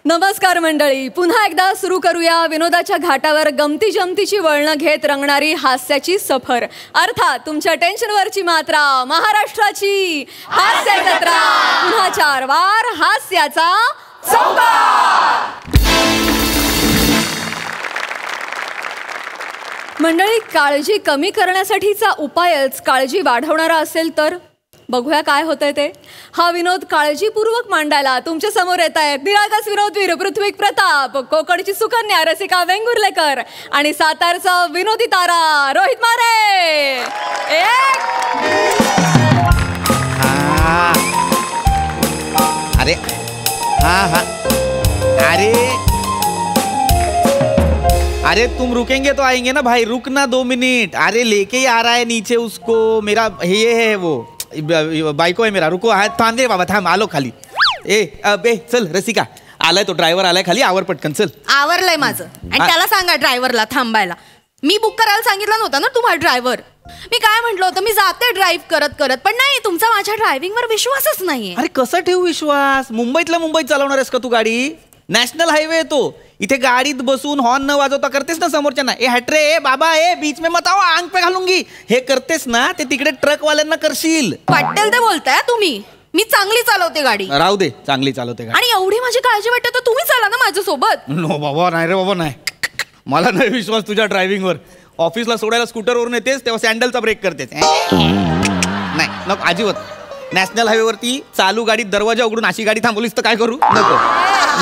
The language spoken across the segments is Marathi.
नमस्कार मंडळी, पुन्हा एकदा सुरू करूया विनोदाच्या घाटावर गमती जमतीची वळणं घेत रंगणारी हास्याची सफर. अर्थात तुमच्या टेन्शनवरची मात्रा, महाराष्ट्राची हास्य जत्रा. पुन्हा 4 वार हास्याचा चौकार. मंडळी, काळजी कमी करण्यासाठीचा उपायच काळजी वाढवणारा असेल तर बघूया काय होतंय ते. हा विनोद काळजीपूर्वक मांडायला तुमच्या समोर येत आहेत निरागस विनोदवीर पृथ्वीक प्रताप, कोकणची सुकन्या रसिका वेंगुर्लेकर आणि सातारचा विनोदी तारा रोहित मारे. अरे अरे तुम रुकेंगे तो आएंगे ना भाई, रुकना 2 मिनट. अरे लेके ही आ रहा है नीचे उसको, मेरा ये है वो बायको आहे मेरा. रुको, थांब रे बाबा, थांब, आलो खाली. अबे चल रसिका, आलाय तो ड्रायव्हर, आलाय खाली, आवर पटकन चल. आवरलंय माझं. आणि त्याला सांगा ड्रायव्हरला थांबायला. मी बुक करायला सांगितलं नव्हतं ना तुम्हाला ड्रायव्हर. मी काय म्हटलं होतं, मी जाते ड्राईव्ह करत करत, पण नाही, तुमचा माझ्या ड्रायव्हिंगवर विश्वासच नाहीये. अरे कसं ठेवू विश्वास? मुंबईत चालवणार आहेस का तू गाडी? नॅशनल हायवे तो, इथे गाडीत बसून हॉर्न न वाजवता करतेस ना समोरच्यांना, ए हटरे, ए बाबा, ए बीच में मत आओ, आंग पे घालूंगी, हे करतेस ना, ते तिकडे ट्रकवाल्यांना करशील. वाटेल ते बोलताय तुम्ही. मी चांगली चालवते गाडी. राहू दे, चांगली चालवते गाडी. आणि एवढी माझी काळजी वाटते तर तुम्ही चला ना माझ्यासोबत. नो बाबा, नाही रे बाबा, नाही, मला नाही विश्वास तुझ्या ड्रायव्हिंगवर. ऑफिसला सोडायला स्कूटरवरून येतेस तेव्हा सँडलचा ब्रेक करतेस. नाही नको अजिबात. नॅशनल हायवेवरती चालू गाडीत दरवाजा उघडून अशी गाडी थांबवलीस तर काय करू? नको,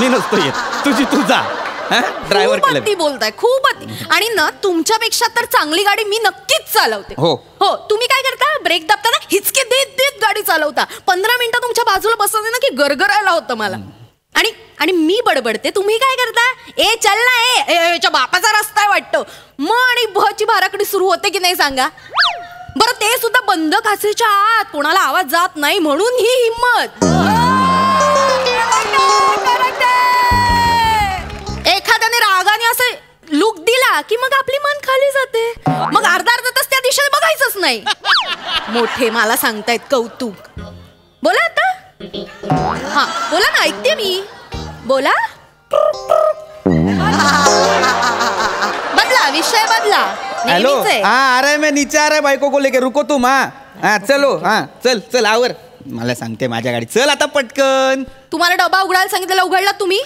मी नसतो येत, तुझी तू जा. ड्रायव्हर अति बोलताय, खूप अति. आणि ना तुमच्यापेक्षा तर चांगली गाडी मी नक्कीच चालवते. हो हो. तुम्ही काय करता, ब्रेक दाबताना हिचके देत देत गाडी चालवता. 15 मिनिटं तुमच्या बाजूला बसवले ना की गरगरायला होतं मला. आणि मी बडबडते, तुम्ही काय करता, ए चल ना, याच्या बापाचा रस्ता आहे वाटतं, मग आणि भची भाराकडी सुरू होते की नाही सांगा बरं. ते सुद्धा बंद काचेच्या आत, कोणाला आवाज जात नाही म्हणून ही हिम्मत. एखाद्याने रागाने असं लुक दिला की मग आपली मन खाली जाते, मग अर्धा तास त्या दिशेने बघायचंच नाही. मोठे मला सांगतायत कौतुक. बोला आता. हा बोला ना, ऐकते मी, बोला. बदला विषय, बदला. हेलो, हाँ आ रहा है, मैं नीचे आ रहा है बाइको को लेके, रुको तुम. हाँ चलो, हाँ चल चल, आवर. मला सांगते माझ्या गाडी, चल आता पटकन. तुम्हाला डबा उघडायला सांगितलेला, उघडला तुम्ही?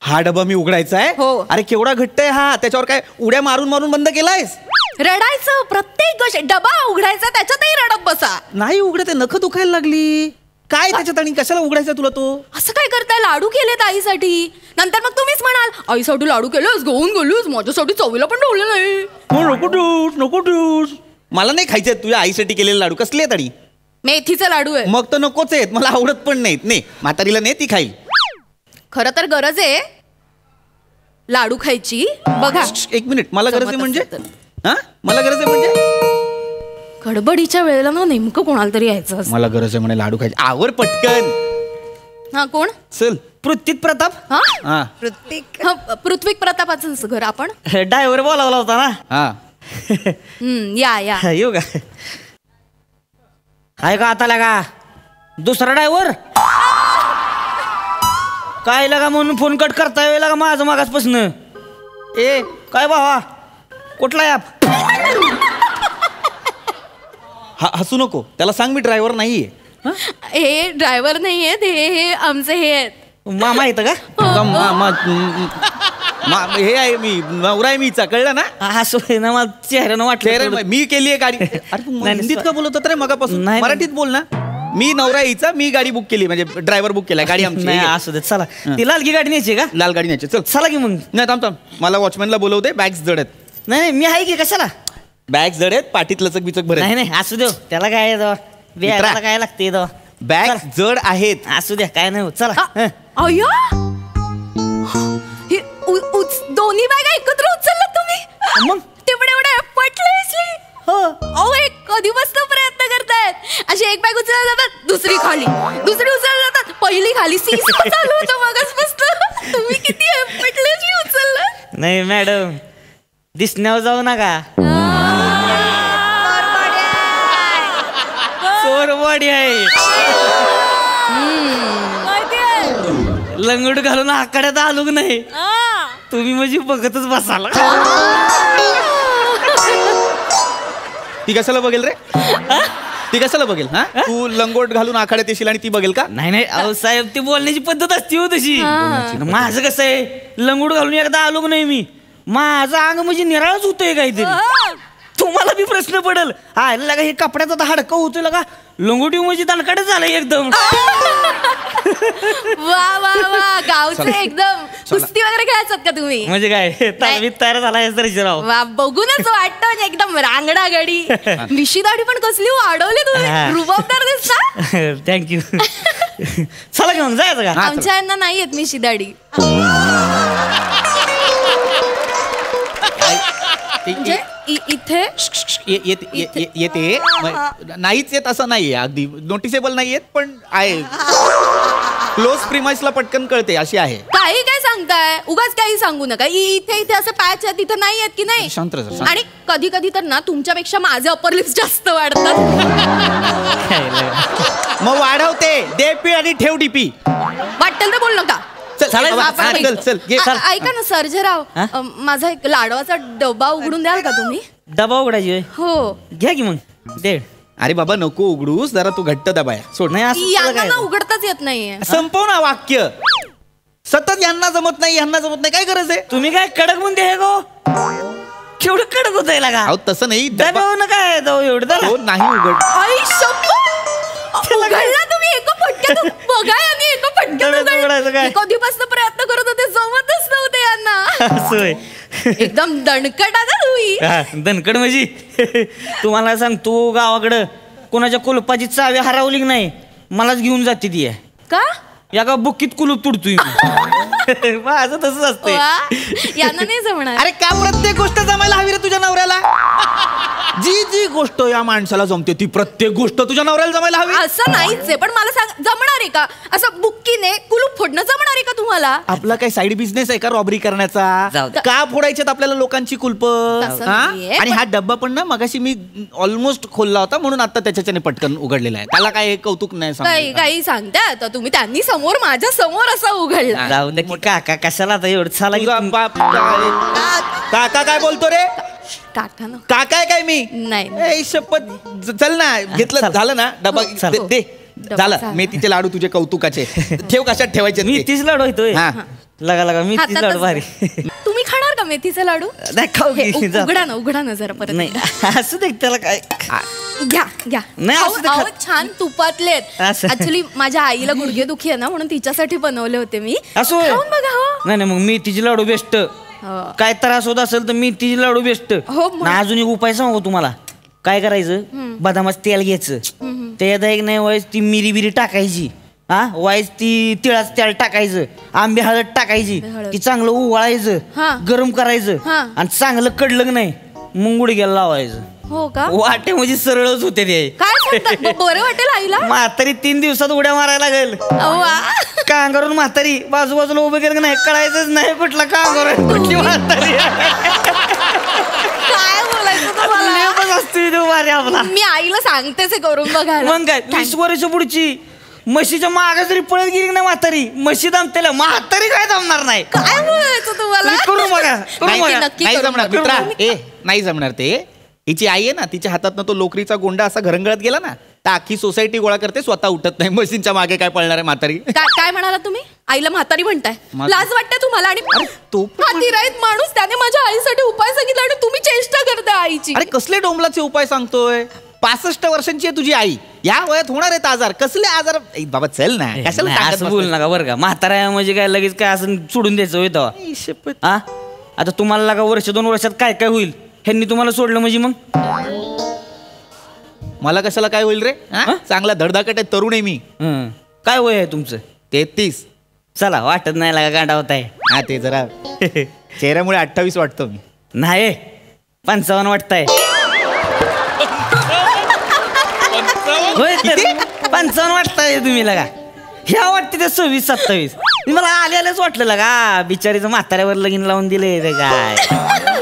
हा डबा मी उघडायचा आहे? हो. अरे केवढा घट्ट आहे हा, त्याच्यावर काय उड्या मारून मारून बंद केलायस? रडायचं प्रत्येक गोष्ट, डबा उघडायचा त्याच्यातही रडत बसा. नाही उघडते, नख दुखायला लागली. काय त्याच्यात आणि कशाला उघडायचा तुला तो? असं काय करताय, लाडू केलेत आईसाठी, नंतर मग तुम्हीच म्हणाल आईसाठी लाडू केलंस, घेऊन गेलोस, माझ्यासाठी चवीला पण ठेवलं नाही. नको ठेवूस, नको ठेवूस. मला नाही खायचे तुझ्या आईसाठी केलेले लाडू. कसले आहेत आणि? मेथीचे लाडू आहे. मग तर नकोच आहेत, मला आवडत पण नाहीत. ने म्हातारीला ने, ती खाईल. खरं तर गरज आहे लाडू खायची. बघा 1 मिनिट, मला गरज आहे म्हणजे? हा मला गरज आहे म्हणजे? गडबडीच्या वेळेला ना नेमकं कोणाला तरी यायचं. मला गरज आहे म्हणे लाडू खायची, आवर पटकन. हा कोण? चल, पृथ्वीक प्रताप. हा पृथ्वीक प्रतापाचं घर. आपण ड्रायव्हर बोलावला होता ना. हा या या येऊ का? आहे का आता लगा दुसरा ड्रायव्हर? काय लगा म्हणून फोन कट करता वेळ लागा माझं मागासपासून. ए काय भावा, कुठला ॲप? हसू नको, त्याला सांग मी ड्रायव्हर नाहीये. हे ड्रायव्हर नाही आहेत, हे आमचे हे आहेत. मामा येतं का? हे आहे मी, नवरा आहे मीचा, कळलं ना? हसू ना, मला चेहऱ्यानं वाटलं मी केली आहे गाडी. अरे हिंदीत का बोलत होता रे मगापासून? मराठीत बोल ना. मी नवरा यायचा, मी गाडी बुक केली, म्हणजे ड्रायव्हर बुक केलाय, गाडी आमची. असू देत, चला. ती लालगी गाडी न्यायची का? लाल गाडी न्यायची, चल. चला की मग. नाही थांब, मला वॉचमॅनला बोलवते, बॅग्स जड आहेत. नाही मी आहे की, कशाला? बॅग जड आहेत, पाठीत लचक बिचक भर. नाही असू देऊ, त्याला काय त्याला काय लागते. बॅग जड आहेत, असू द्या, काय नाही. चला. अय्या, दोन्ही बॅग एकत्र उचलला तुम्ही? मग तेवढे एवढे पटले. अहो एक कधी बसतो प्रयत्न करतायत. अशी एक बॅग उचलायला जातात, दुसरी खाली, दुसरी उचलायला जातात, पहिली खाली. सीसा चालू होतं मगच बसतो. तुम्ही किती पटले उचललं? नाही मॅडम, दिसण्यावर जाऊ नका. चोरवाडी आहे. लंगोट घालून आकड्यात आलो की नाही तुम्ही म्हणजे बघतच बसाल. ती कशाला बघेल रे? ती कशाला बघेल? हा, तू लंगोट घालून आखाड्यात येशील आणि ती बघेल का? नाही अहो साहेब, ती बोलण्याची पद्धत असते हो तशी. माझं कसं आहे, लंगोट घालून एकदा आलो की नाही मी, माझं अंग म्हणजे निराळच होतंय काहीतरी. तुम्हाला बी प्रश्न पडेल, हा लगा हे कपड्याचा हाडकं होतोय लगा, लंगोटी म्हणजे दणकाडे झालं एकदम. वा वा वा, गावचे एकदम. कुस्ती वगैरे खेळायचात का तुम्ही? म्हणजे काय तालमीत तयार झाला राव. वा, बघूनच वाटतं म्हणजे एकदम रांगडा गडी. मिशी दाढी पण कसली वाढवली तुम्ही, रुबाबदार दिसता. थँक्यू. चला घेऊन जायचं का? आमच्या यांना नाही येत मिशी दाढी. म्हणजे इथे येते नाहीच येत असं नाहीये, अगदी नोटिसेबल नाही येत, पण आहे. क्लोज प्रिमाइसला पटकन कळते अशी आहे. काही काय सांगताय, उगाच काही सांगू नका. इथे इथे असं पॅच आहे, तिथे नाही येत की नाही. शांत रहा, शांत. आणि कधी कधी तर ना तुमच्यापेक्षा माझे अपर लिप्स जास्त वाढतात. मग वाढवते, दे पी आणि ठेव डीपी. वाटेल तर बोल नका. चल, चल, घे. ऐका ना सर्जेराव, माझा एक लाडवाचा डबा उघडून द्याल का तुम्ही? डबा उघडायची? हो. घ्या की मग दे. अरे बाबा नको उघडूस, जरा तू घट्ट दबाय सोड. नाही असं यांना ना उघडताच येत नाहीये. संपव ना वाक्य. सतत यांना जमत नाही, यांना जमत नाही, काय गरज आहे? तुम्ही काय कडक म्हणते हे गो? केवढं कडक होत आहे लागा? अहो तसं नाही, काय एवढं हो नाही उघड. आई शप्पथ! उघडला तुम्ही एका फटक्यात. बघा यांनी एका फटक्यात उघडलं. कधीपासून प्रयत्न करत होते, जमतच नव्हते यांना. एकदम दणकट आता तुम्ही. दणकट म्हणजे तुम्हाला सांगतो, गावाकडं कोणाच्या कुलपाची चावी हरवली की नाही, मलाच घेऊन जाते ती. का? या का बुक्कीत कुलूप तुडतोय माझं तसंच असतंय. यांना नाही जमणार. अरे का प्रत्येक गोष्ट जमायला हवी रे तुझ्या नवऱ्याला? जी जी गोष्ट या माणसाला जमते ती प्रत्येक गोष्ट तुझ्या नवऱ्याला जमायला हवी. असं नाहीच आहे, पण मला सांग, जमणार आहे का असं बुक्कीने कुलूप फोडणं? जमणार आहे का तुम्हाला? आपला काही साईड बिझनेस आहे का रॉबरी करण्याचा? का फोडायच्यात आपल्याला लोकांची कुलप? आणि हा डब्बा पण ना मगाशी मी ऑलमोस्ट खोलला होता, म्हणून आता त्याच्याने पटकन उघडलेला आहे. त्याला काय कौतुक नाही. काही सांगताय आता तुम्ही. त्यांनी समोर माझ्या समोर असा उघडला. जाऊ दे काका, कशाला आता एवढं चाला. काका काय बोलतो रे? काका ना, काका काय मी नाही. शपथ. चल ना, घेतलं झालं ना डबा. दे झालं. मेथीचे लाडू तुझे कौतुकाचे. ठेव, कशात ठेवायचे? मेथीच लाडू होतोय. लगा मेथीच लाडू भारी. तुम्ही खाणार का मेथीचे लाडू? उघडा ना जरा परत. नाही असं देख, त्याला काय घ्या. नाही छान तुपातले आहेत. ऍक्च्युली माझ्या आईला गुडघे दुखी आहे ना, म्हणून तिच्यासाठी बनवले होते मी. असं खाऊन बघा. हो नाही मग मेथीचे लाडू बेस्ट. काय त्रास होत असेल तर मेथीचे लाडू बेस्ट. अजून एक उपाय सांगू तुम्हाला. काय करायचं, बदामाचं तेल घ्यायचं, त्याच्यात एक नाही वाईस ती मिरी बिरी टाकायची, वाईस ती तिळाचं तेल टाकायचं, आंबे हळद टाकायची, की चांगलं उवाळायचं, गरम करायचं, आणि चांगलं कडलं नाही मग गुडघ्याला लावायचं. हो का? वाटे म्हणजे सरळच होते ते. काय बरं वाटेल आईला? म्हातारी 3 दिवसात उड्या मारायला लागेल. कांगारून म्हातारी बाजूबाजूला उभे केलं नाही, कळायचंच नाही कुठला कांगार कुठली म्हातारी. काय बोलायचं तुम्हाला? आपला मी आईला सांगतेच करून बघा. मग काय 20 वर्ष पुढची म्हशीच्या मागे जरी पळत गेली ना म्हातारी, म्हशी दमतेला, म्हातारी काय जमणार नाही. काय बोलायचं तुम्हाला? करू बघा. नाही जमणार मित्रा. नाही जमणार ते. हिची आई आहे ना, तिच्या हातात तो लोकरीचा गोंडा असा घरंगळत गेला ना, तर अख्खी सोसायटी गोळा करते, स्वतः उठत नाही. मशीनच्या मागे काय पळणार आहे म्हातारी? काय म्हणाला तुम्ही? आईला म्हातारी म्हणताय? लाज वाटते तुम्हाला? आणि तो हातीराईत माणूस, त्याने माझ्या आईसाठी उपाय सांगितला आणि तुम्ही चेष्टा करताय आईची. अरे कसले डोंबलाचे उपाय सांगतोय? 65 वर्षांची आहे तुझी आई, या वयात होणार आहेत आजार. कसले आजार बाबा? चल ना, कशाला बोल नका बरं का. म्हातारा म्हणजे काय लगेच काय असं सोडून द्यायचं होतं? आता तुम्हाला लागा 1-2 वर्षात काय काय होईल ह्यांनी तुम्हाला सोडलं म्हणजे? मग मला कशाला काय होईल रे? चांगला धडधाकट आहे, तरुण आहे मी. काय वय आहे तुमचं? 33. चला, वाटत नाही लागा गांडा होत आहे. हा ते जरा चेहऱ्यामुळे 28 वाटतो मी. नाही 55 वाटताय. 55 वाटताय तुम्ही लगा. ह्या वाटते ते 26-27. मला आल्यालाच वाटलं लगा बिचारीचं म्हाताऱ्यावर लगीन लावून दिले काय.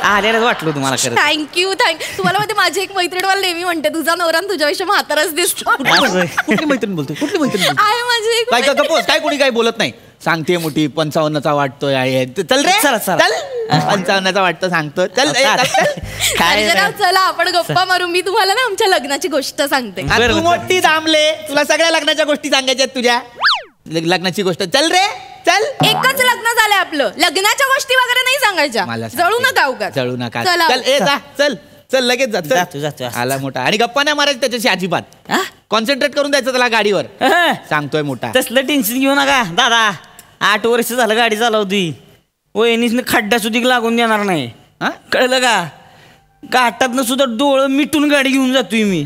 आल्यालाच वाटलं तुम्हाला खरं. थँक्यू. तुम्हाला माहिती माझी एक मैत्रीण मला नेहमी म्हणते तुझा नवरा तुझ्यापेक्षा म्हाताराच दिसतो. कुठली मैत्रीण बोलते? कुठली मैत्रीण? आहे माझी एक काय का गपोस, काय कोणी काय बोलत नाही. सांगते मोठी 55चा वाटतोय आहे. चल रे चला, चला. चल 55चा वाटतं सांगतो. चल काय अर्चना, चला आपण गप्पा मारू. मी तुम्हाला ना आमच्या लग्नाची गोष्ट सांगते. तू मोठी दामले, तुला सगळ्या लग्नाच्या गोष्टी सांगायच्या आहेत तुझ्या. लग्नाची गोष्ट चल रे चल. एकच लग्न झालंय आपलं, लग्नाच्या गोष्टी वगैरे नाही सांगायच्या. मला जळू नका उगाच. जळू नका. चला. चल ए जा चल चल लगेच जा. जातो, चल. जातो. आला मोठा. आणि गप्पा नाही मारायचं त्याच्याशी अजिबात. कॉन्सन्ट्रेट करून द्यायचं त्याला गाडीवर. सांगतोय मोठा. तसलं टेन्शन घेऊ नका दादा. 8 वर्ष झालं गाडी चालवती. वहिनीसने खड्डा सुद्धा लागून देणार नाही. कळलं का? घाटातनं सुद्धा डोळं मिटून गाडी घेऊन जातोय मी.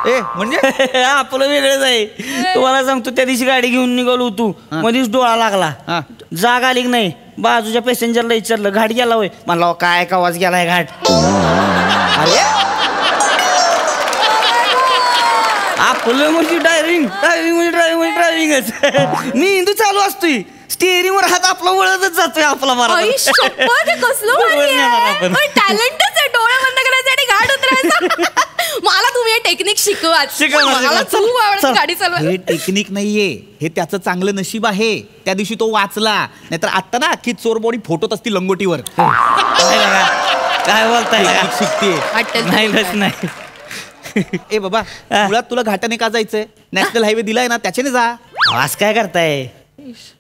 ए म्हणजे आपलं वेगळंच आहे. तुम्हाला सांगतो, त्या दिवशी गाडी घेऊन निघालो तू, मध्येच डोळा लागला. जाग आली की नाही, बाजूच्या पॅसेंजरला विचारलं घाट गेला होय. म्हणला काय आवाज गेलाय घाट. आपलं म्हणजे ड्रायव्हिंगच. मी हिंदू चालू असतोय, स्टेअरिंग वर हात आपला वळतच जातोय आपला. टॅलेंटच आहे डोळे बंद करायचे आणि घाट उतरायचं. मला तुम्ही हे टेक्निक शिकवा. मला खूप आवडतं गाडी चालवायला. हे टेक्निक नाहीये, हे त्याचं चांगलं नशीब आहे. त्या दिवशी तो वाचला, नाहीतर आता ना अख्खी चोरबोडी फोटोत असती लंगोटीवर. काय बोलताय? शिकते नाही. ए बाबा, मुळात तुला घाटाने का जायचंय? नॅशनल हायवे दिलाय ना, त्याच्याने जा. आवाज काय करताय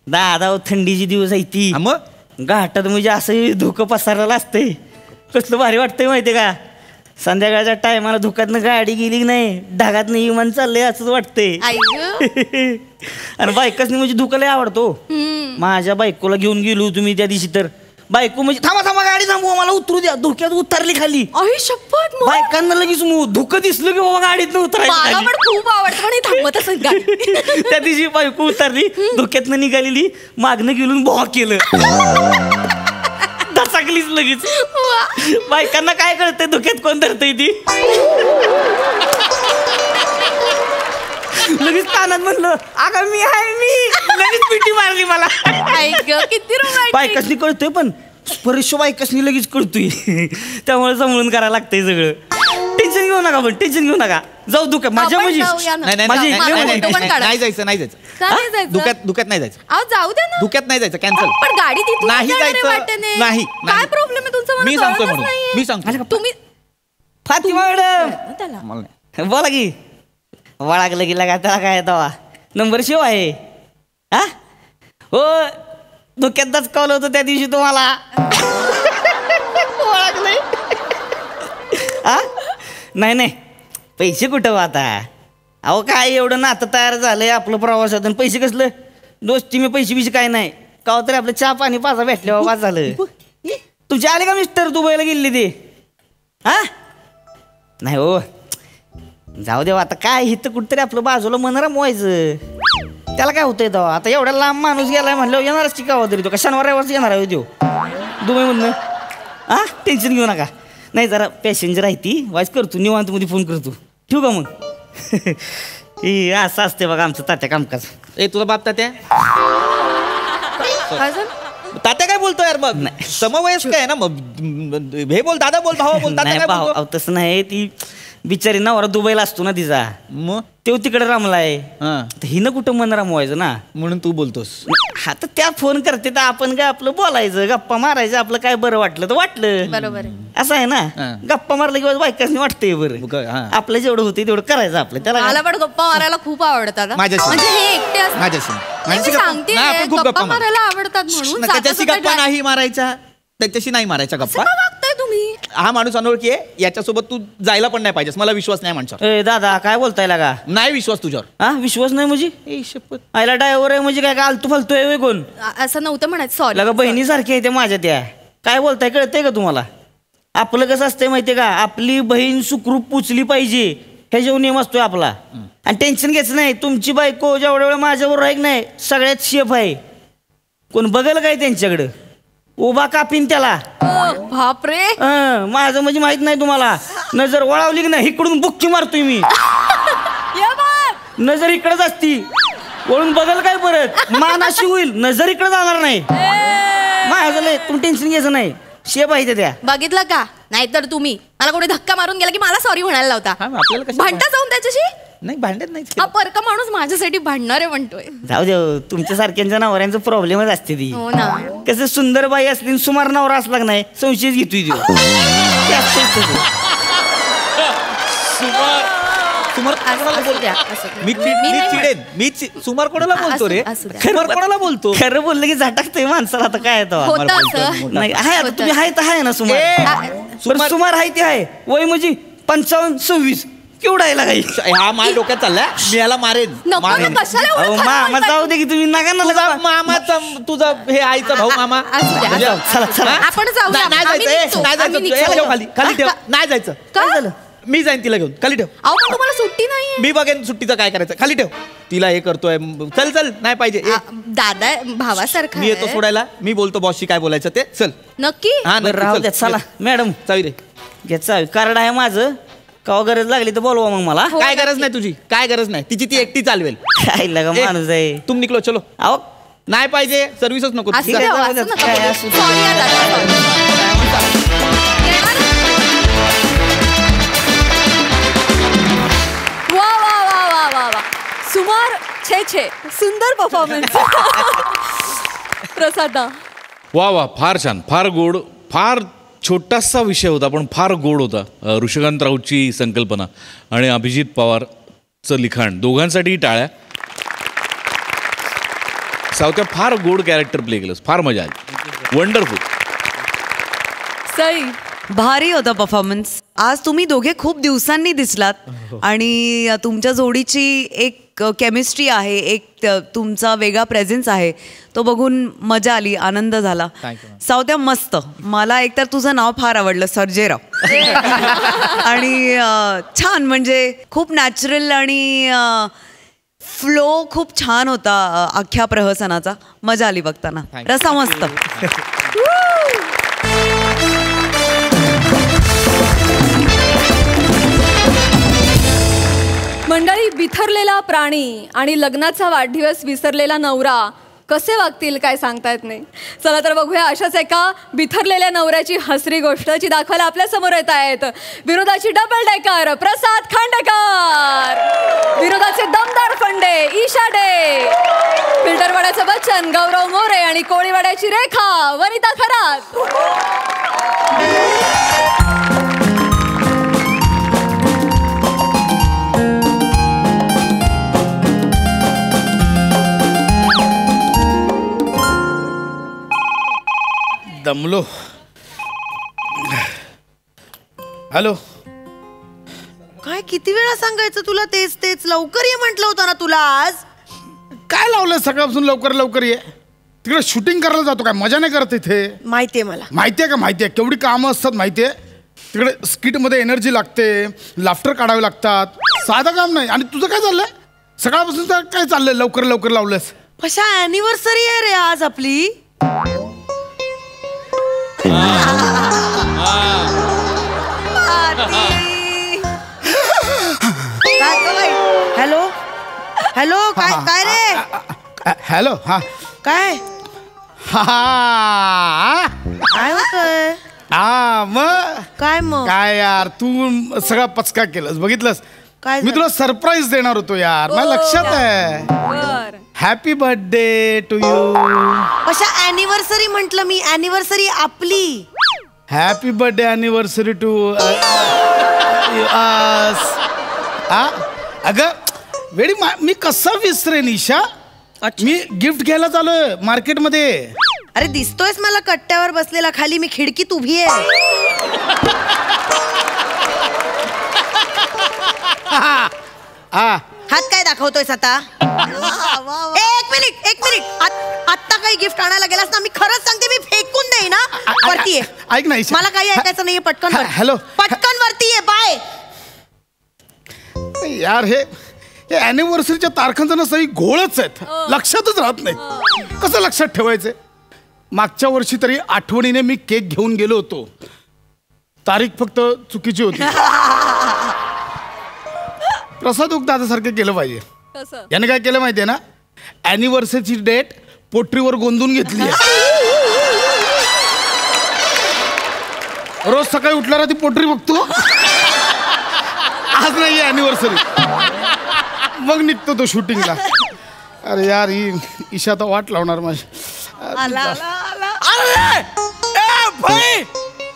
दादा? थंडीची दिवस आहे ती. मग घाटात म्हणजे असं धुकं पसरलेलं असतंय. कसलं भारी वाटतंय माहितीये का? संध्याकाळच्या टायमाला धुक्यातनं गाडी गेली की नाही, ढगातनं इमान चाललंय असंच वाटतंय. आणि बायकासनी म्हणजे धुकं लय आवडतो. माझ्या बायकोला घेऊन गेलो तुम्ही त्या दिवशी, तर बायको म्हणजे थांबा थांबा गाडी थांबवा, मला उतरू द्या. धुक्यात उतरली खाली. शपथ. बायकांना लगेच धुकं दिसलं की बाबा गाडीत मला पण खूप आवडतं पण थांबत असं गाडी. त्या दिवशी बायको उतरली, धुक्यातनं निघालेली, मागणं गेलून भॉ केलं. धसाकलीच लगेच. बायकांना काय कळतंय धुक्यात कोण धरतय ती. लगेच कानात म्हणलं अगं मी आहे मी. लगेच पिटी मारली मला. किती रोमॅन्टिक. बायकासनी कळतोय, पण स्पर्श बायकासनी लगेच कळतोय. त्यामुळे समजून करायला लागतंय सगळं. टेन्शन घेऊ नका, पण टेन्शन घेऊ नका. जाऊ धुक्यात माझ्या म्हणजे नाही जायचं. नाही जायचं धुक्यात नाही जायचं. जाऊ द्या ना. धुक्यात नाही जायचं, कॅन्सल. पण गाडी तिथून नाही जायचं. नाही. काय प्रॉब्लेम आहे तुमचा? मी सांगतो म्हणून मी सांगतो. तुम्ही फातिमा मॅडम बोला की. वळागलं की लागा त्याला काय दवा नंबर शेव आहे. हा हो, धुक्यात दचकावलं होतं त्या दिवशी तुम्हाला. नाही पैसे कुठं आता? अहो काय एवढं नातं तयार झालंय आपलं प्रवासातून. पैसे कसलं दोस्ती मी पैसे काय नाही. का तरी आपलं चहा पाणी पाजा भेटल्यावर वाच झालं. तुझे आले का मिस्टर दुबईला गेले ते? हा नाही हो, जाऊ देवा. आता काय इथं कुठतरी आपलं बाजूला मनोरम व्हायचं. त्याला काय होतंय तेव्हा? आता एवढा लांब माणूस गेलाय म्हणल्यावर येणारच की गावा तरी. तो का शनिवार रविवारच येणार आहे तो दुबईमधनं? हा टेन्शन घेऊ नका. नाही जरा पॅसेंजर आहे ती, वाईस करतो निवांत मध्ये फोन करतो. ठेवू का मग? हे असं असते बघा आमचं तात्या कामकाज. ए तुझा बाप तात्या? तात्या काय बोलतो यार? मग समवयस्क आहे ना, मग हे बोल दादा बोल भावा बोल. तात्या काय बोलतो? तसं नाही, ती बिचारी नवरा दुबईला असतो ना तिचा, मग तो तिकडे रमलाय. हिनं कुठं मन रमवायचं ना, म्हणून तू बोलतोस. हा तर त्या फोन करते तर आपण काय आपलं बोलायचं, गप्पा मारायचं. आपलं काय बरं वाटलं तर वाटलं. बरोबर आहे. असं आहे ना. गप्पा मारलं किंवा बायकाच वाटतंय बरं. आपलं जेवढं होतं तेवढं करायचं आपलं. त्याला मला पण गप्पा मारायला खूप आवडतात. म्हणजे हे एकटे असतात. माझ्याशी सांगते गप्पा मारायला आवडतात म्हणून. त्याच्याशी गप्पा नाही मारायचा, त्याच्याशी नाही मारायचा गप्पा. वागताय तुम्ही? हा माणूस अनोळखी आहे, याच्यासोबत तू जायला पण नाही पाहिजेस. मला विश्वास नाही माणसावर. ए दादा काय बोलताय लागा? नाही विश्वास तुझ्यावर. हा विश्वास नाही म्हणजे? ए शपथ. आयला ड्रायव्हर आहे म्हणजे काय का आलतू फालतोय कोण? असं नव्हतं म्हणायचं. सॉरी लगा बहिणीसारखी आहे ते माझ्या. त्या काय बोलताय कळतंय का तुम्हाला? आपलं कसं असतंय माहितीये का? आपली बहीण सुखरूप पुचली पाहिजे, हे जेव्हा नियम असतोय आपला. आणि टेन्शन घ्यायचं नाही. तुमची बायको जेवढ्या वेळ माझ्याबरोबर आहे की नाही, सगळ्यात शेफ आहे. कोण बघल काय त्यांच्याकडं? उभा कापीन त्याला. बापरे. माझं म्हणजे माहित नाही तुम्हाला. नजर वळावली की नाही इकडून बुक्की मारतोय मी. नजर इकडेच असती, वळून बघल काय परत मान अशी होईल, नजर इकडे जाणार नाही. माझं लय तुम्ही टेन्शन घ्यायचं नाही. शेप आहे त्या. बघितलं का? नाहीतर तुम्ही मला कोणी धक्का मारून गेला की मला सॉरी म्हणायला लावता. भांडता जाऊन त्याच्याशी. नाही भांडत नाही. हा परका माणूस माझ्यासाठी भांडणार आहे म्हणतोय. जाऊ दे, तुमच्या सारख्यांच्या नवऱ्यांचा प्रॉब्लेमच असते ती. हो ना. कसं सुंदर बाई असली सुमार नवरा असला की नाही संशयच घेतोय ती. सुमार कोणाला बोलतो रे? सुमार कोणाला बोलतो? खरं बोललं की झटकतंय माणसाला. आता काय नाही आहे आता तुम्ही आहे तर आहे ना सुमार. सुमार आहे ते आहे. वय म्हणजे 55-26 केवढा आहे काही. हा माझ्या डोक्यात चाललाय. मी याला मारेन. मामा जाऊ दे की तुम्ही नका ना. मामाचा तुझा हे आईचा भाऊ मामा. चला आपण जाऊया. नाही जायचं. खाली ठेव. नाही जायचं. काय झालं? मी जाईन तिला घेऊन. खाली ठेव. अहो पण तुम्हाला सुट्टी नाहीये. मी बघेन सुट्टीचं काय करायचं. खाली ठेव. तिला हे करतोय. चल चल. नाही पाहिजे. दादा भावासारखा मी येतो सोडायला. मी बोलतो बॉसशी काय बोलायचं ते. चल नक्की. हा राहू द्या. चला मॅडम चावी रे. घ्या कार्ड आहे माझं. का गरज लागली तर बोलवा मग मला. काय गरज नाही तुझी. काय गरज नाही. तिची ती एकटी चालवेल. काय लगा माणूस आहे. तुम निघलो चलो. अहो नाही पाहिजे. सर्व्हिसच नको. सुमार छे सुंदर परफॉर्मन्स. प्रसादा. वा फार छान, फार गोड, फार छोटासा विषय होता पण फार गोड होता. ऋषिकांत राऊतची संकल्पना आणि अभिजित पवारचं लिखाण, दोघांसाठी टाळ्या. सावत्या फार गोड कॅरेक्टर प्ले केलंस. फार मजा आली. वंडरफुल. सई. भारी होता परफॉर्मन्स. आज तुम्ही दोघे खूप दिवसांनी दिसलात आणि तुमच्या जोडीची एक केमिस्ट्री आहे, एक तुमचा वेगळा प्रेझेन्स आहे, तो बघून मजा आली, आनंद झाला. सावत्या मस्त. मला एकतर तुझं नाव फार आवडलं, सर्जेराव. आणि छान, म्हणजे खूप नॅचरल आणि फ्लो खूप छान होता अख्ख्या प्रहसनाचा. मजा आली बघताना. रसा मस्त. मंडळी, बिथरलेला प्राणी आणि लग्नाचा वाढदिवस विसरलेला नवरा कसे वागतील काय सांगता येत नाही. चला तर बघूया अशाच एका बिथरलेल्या नवऱ्याची हसरी गोष्ट जी दाखवायला आपल्या समोर येत आहेत. विनोदाची डबल डेकर प्रसाद खांडेकर, विनोदाचे दमदार फंडे ईशा डे, फिल्टरवाड्याचं बच्चन गौरव मोरे आणि कोळीवाड्याची रेखा वनिता खरात. दमलो. हॅलो. काय किती वेळा सांगायचं तुला तेच तेच. लवकर ये म्हटलं होतं ना तुला आज. काय लावलं सकाळपासून लवकर लवकर ये. तिकडे शूटिंग करायला जातो काय, मजा नाही करत इथे. माहितीये मला. माहितीये का? माहितीये केवढी कामं असतात माहितीये. तिकडे स्किटमध्ये एनर्जी लागते, लाफ्टर काढावे लागतात, साधं काम नाही. आणि तुझं काय चाललंय सकाळपासून? काय चाललंय लवकर लवकर लावलंस? कशा अॅनिव्हर्सरी आहे रे आज आपली. Hello hello. काय काय रे. हॅलो. हा काय काय होतंय. मग काय यार, तू सगळा पचका केलंस बघितलंस. काय मी तुला सरप्राईज देणार होतो यार. मला लक्षात आहे. Happy birthday to you. कशा अॅनिव्हर्सरी म्हटलं मी. अॅनिव्हर्सरी आपली. हॅपी बर्थडे अॅनिव्हर्सरी टू अगं वेडी मी कसा विसरेन ईशा. मी गिफ्ट घ्यायला चालूय मार्केटमध्ये. अरे दिसतोयस मला कट्ट्यावर बसलेला. खाली मी खिडकीत उभी आहे. हात काय दाखवतोयस आता. एक मिनिट आत्ता काही गिफ्ट आणायला गेलास ना, मी खरंच सांगते मी फेकून देईन ना. वरती ये. ऐक ना ईशा, मला काही ऐकायचं नाहीये. पटकन हॅलो. पटकन वरती ये. बाय. यार हे अॅनिव्हर्सरीच्या तारखांचा ना सही घोळच आहेत. लक्षातच राहत नाही. कसं लक्षात ठेवायचं. मागच्या वर्षी तरी आठवणीने मी केक घेऊन गेलो होतो. तारीख फक्त चुकीची होती. प्रसाद दादासारखं केलं पाहिजे. याने काय केलं माहितीये ना, अॅनिव्हर्सरीची डेट पोटरीवर गोंधून घेतली आहे. रोज सकाळी उठल्यावर ती पोटरी बघतो. आज नाही अॅनिव्हर्सरी, मग निघतो तो शूटिंगला. अरे यार, ही ईशा तर वाट लावणार माझी. अरे ए भाई,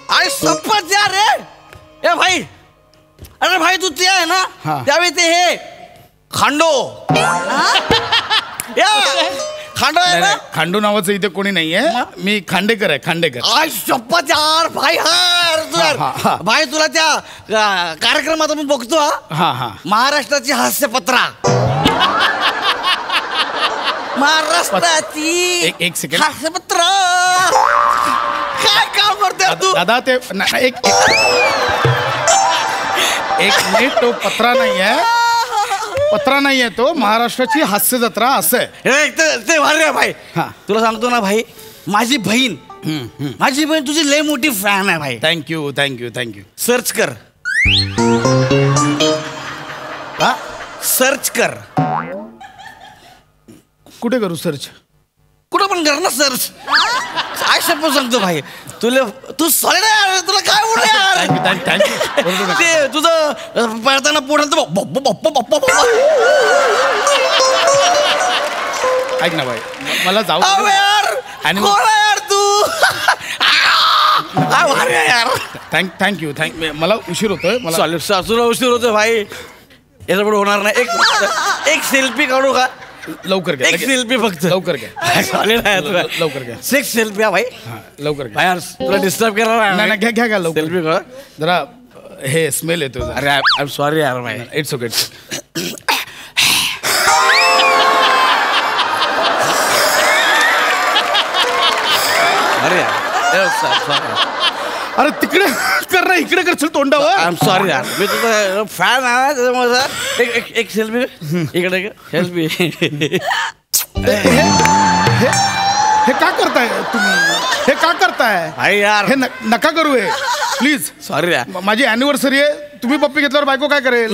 अरे संपत जा रे. ए भाई, अरे भाई तू ते आहे ना, त्यावेळी ते हे खांडो खांडो आहे ना. खांडू नावाचं इथे कोणी नाहीये. मी खांडेकर आहे, खांडेकर. आय शपथ यार भाई. हा भाई, तुला त्या कार्यक्रमात मी बघतो. हा महाराष्ट्राची हास्यपत्रा, महाराष्ट्राची एक सेकंड. हास्यपत्रा. काय काम करतोय तू दादा? ते एक मिनिट, तो पत्रा नाहीये, पत्रा नाहीये, तो महाराष्ट्राची हास्य जत्रा असं आहे. ते भारी आहे भाई. तुला सांगतो ना भाई, माझी बहीण तुझी लय मोठी फॅन आहे भाई. Thank you thank you thank you. सर्च कर, सर्च कर. कुठे करू सर्च? कुठं पण कर ना सर्च. काय शब्द सांगतो भाई तुला, तू सॉलिड आहे. तुला काय बोलू यार. थँक्यू. ते तुझं पळताना पोटात ऐक ना भाई, मला जाऊ यार. आणि कोण आहे यार तू. काय भारी आहे यार. थँक्यू. मला उशीर होतोय. मला सॉलिड सासूला उशीर होतोय भाई. याचा पुढे होणार नाही. एक सेल्फी काढू का? लवकर घ्या. एक सेल्फी फक्त. लवकर घ्या. सॉलिड आहे तुला. लवकर घ्या. सिक्स सेल्फी भाई. लवकर घ्या. भाई यार तुला डिस्टर्ब करणार नाही घ्या घ्या घ्या लवकर. सेल्फी काढ. जरा हे स्मेल येतो. अरे आय एम सॉरी यार भाई. It's okay. अरे तिकडे कर ना, इकडे करशील तोंडावर. आय एम सॉरी यार. मी तुझा फॅन आहे त्याच्यामुळे. एक सेल्फी इकडे. सेल्फी. हे का करताय तुम्ही? हे का करताय भाई यार. हे नका करू हे प्लीज. सॉरी यार. माझी अॅनिव्हर्सरी आहे. तुम्ही पप्पी घेतल्यावर बायको काय करेल?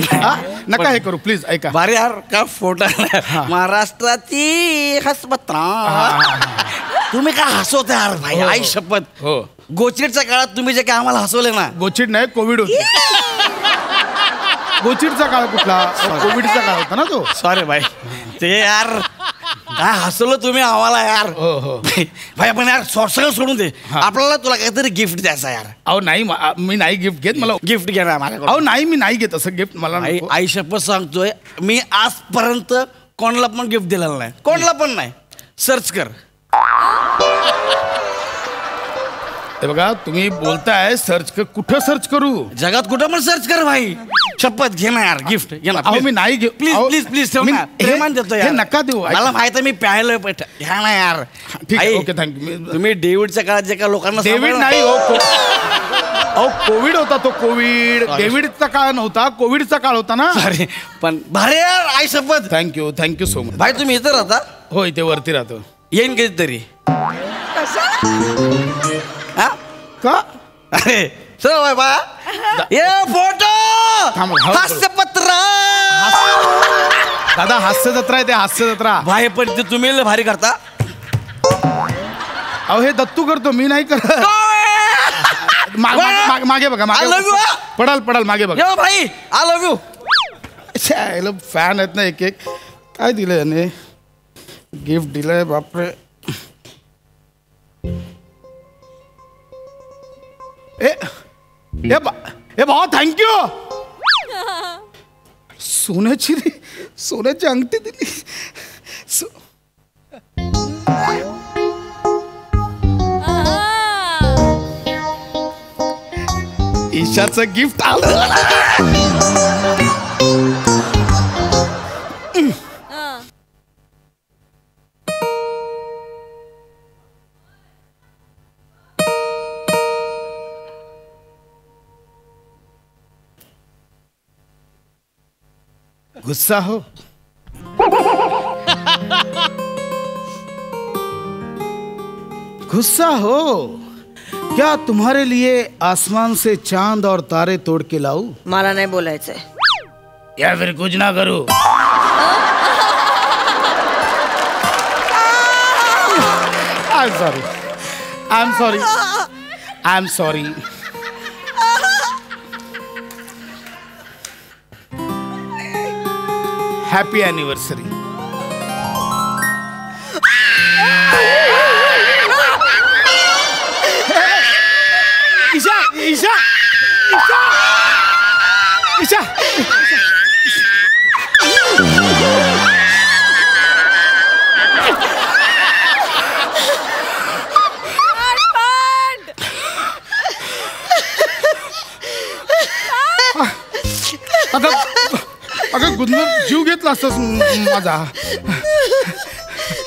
नका हे करू प्लीज. ऐका. भारी यार का फोटो. महाराष्ट्राची हसपत्रा. तुम्ही काय हसवता यार भाई. आई शपथ. हो. गोचिडच्या काळात तुम्ही जे काय आम्हाला हसवले ना. गोचिड नाही, कोविड होती. गोचिडचा काळ कुठला? कोविडचा काळ होता ना तो. सॉरी भाई. ते यार काय हसवलं तुम्ही आम्हाला यार. हो. भाई आपण यार सगळं सोडून दे. आपल्याला तुला काहीतरी गिफ्ट द्यायचं यार. अहो नाही, मी नाही गिफ्ट घेत. मला गिफ्ट घ्या ना माझ्याकडे. अहो नाही, मी नाही घेत असं गिफ्ट. मला नको. आई शपथ सांगतोय, मी आजपर्यंत कोणाला पण गिफ्ट दिलेलं नाही. कोणाला पण नाही. सर्च कर. हे बघा, तुम्ही बोलताय सर्च कर. कुठं सर्च करू? जगात कुठं पण सर्च कर भाई. शपथ घे ना यार. गिफ्ट घे ना. अहो मी नाही घेऊ. प्लीज प्लीज प्लीज ठेव ना. प्रेमान देतो हे यार. नका देऊ. मला माहित आहे, मी प्यायलोय पैठ. घ्या ना यार. ठीक आहे. आई, ओके थँक्यू. तुम्ही डेव्हिडच्या काळात जे का लोकांना डेव्हिड नाही हो. अहो कोविड होता तो. कोविड. डेव्हिडचा काळ नव्हता, कोविडचा काळ होता ना. सॉरी पण भारी यार. आई शपथ. Thank you so much. भाई तुम्ही इथं राहता? हो, इथे वरती राहतो. येईन कधीतरी. का? अरे चल भाई बा. ये फोटो. हास्यपत्र. दादा हास्य जत्रा आहे ते. हास्य जत्रा. भाई पण ते तुम्ही लय भारी करता. अहो हे दत्तू करतो, मी नाही करत. मागे बघा. I love you. पडाल मागे बघा. यो भाई आय लव्ह यू. फॅन आहेत ना एक. काय दिलंय याने? गिफ्ट दिलंय. बापरे. ए भावा थँक्यू. सोन्याची अंगठी दिली. ईशाचं गिफ्ट आलं. गुस्सा हो. गुस्सा हो. क्या तुम्हारे लिए आसमान से चांद और तारे तोड़ के लाऊं? मला नाही बोलायचंय. या फिर कुछ ना करूं? I'm sorry. Happy anniversary. Isha Isha Isha Isha अगं गुंजन जीव घेतला असतस माझा.